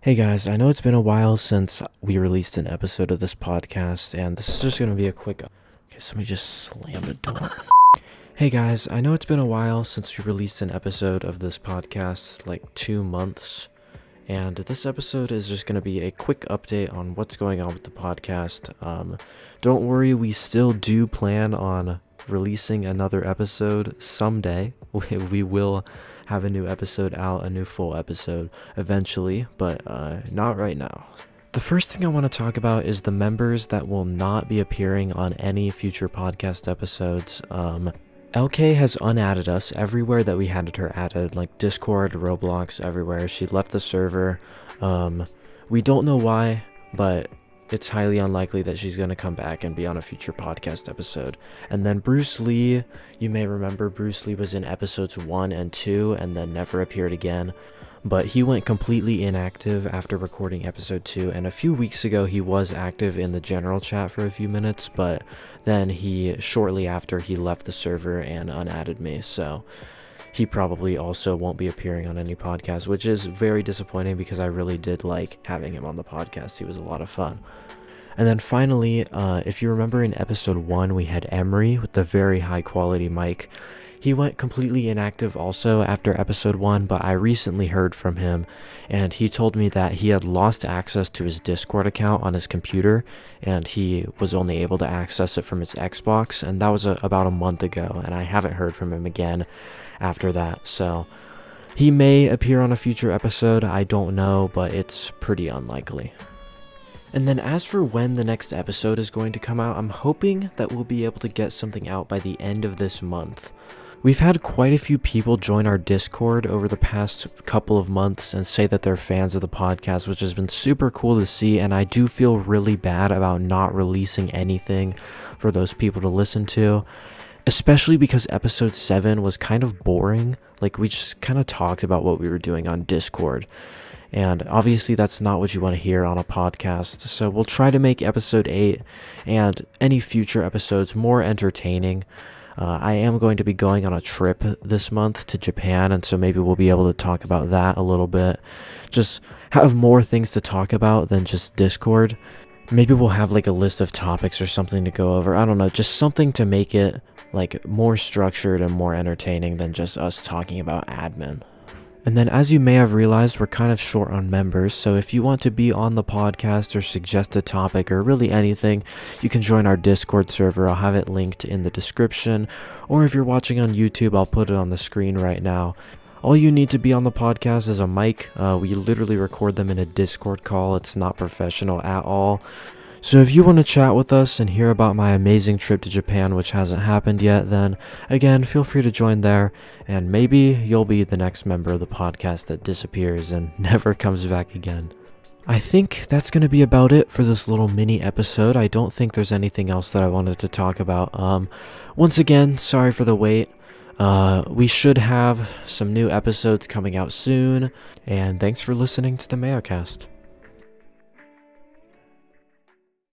Hey guys, I know it's been a while since we released an episode of this podcast, and this is just going to be a quick... Okay, somebody just slammed the door. Hey guys, I know it's been a while since we released an episode of this podcast, like 2 months, and this episode is just going to be a quick update on what's going on with the podcast. Don't worry, we still do plan on releasing another episode someday. We will have a new episode out, a new full episode eventually, but not right now. The first thing I want to talk about is the members that will not be appearing on any future podcast episodes. LK has unadded us everywhere that we had her added, like Discord, Roblox, everywhere. She left the server. We don't know why, but it's highly unlikely that she's going to come back and be on a future podcast episode. And then Bruce Lee, you may remember Bruce Lee was in episodes 1 and 2 and then never appeared again. But he went completely inactive after recording episode 2, and a few weeks ago he was active in the general chat for a few minutes, but then shortly after he left the server and unadded me, so he probably also won't be appearing on any podcast, which is very disappointing because I really did like having him on the podcast. He was a lot of fun. And then finally, if you remember in episode 1, we had Emery with the very high quality mic. He went completely inactive also after episode 1, but I recently heard from him, and he told me that he had lost access to his Discord account on his computer, and he was only able to access it from his Xbox, and that was about a month ago, and I haven't heard from him again after that. So he may appear on a future episode, I don't know, but it's pretty unlikely. And then as for when the next episode is going to come out, I'm hoping that we'll be able to get something out by the end of this month. We've had quite a few people join our Discord over the past couple of months and say that they're fans of the podcast, which has been super cool to see, and I do feel really bad about not releasing anything for those people to listen to, especially because episode 7 was kind of boring. Like, we just kind of talked about what we were doing on Discord, and obviously that's not what you want to hear on a podcast, so we'll try to make episode 8 and any future episodes more entertaining. I am going to be going on a trip this month to Japan, and so maybe we'll be able to talk about that a little bit. Just have more things to talk about than just Discord. Maybe we'll have like a list of topics or something to go over. I don't know, just something to make it like more structured and more entertaining than just us talking about admin. And then, as you may have realized, we're kind of short on members, so if you want to be on the podcast or suggest a topic or really anything, you can join our Discord server. I'll have it linked in the description, or if you're watching on YouTube, I'll put it on the screen right now. All you need to be on the podcast is a mic. We literally record them in a Discord call. It's not professional at all. So if you want to chat with us and hear about my amazing trip to Japan, which hasn't happened yet, then again, feel free to join there, and maybe you'll be the next member of the podcast that disappears and never comes back again. I think that's going to be about it for this little mini episode. I don't think there's anything else that I wanted to talk about. Once again, sorry for the wait. We should have some new episodes coming out soon, and thanks for listening to the Mayocast.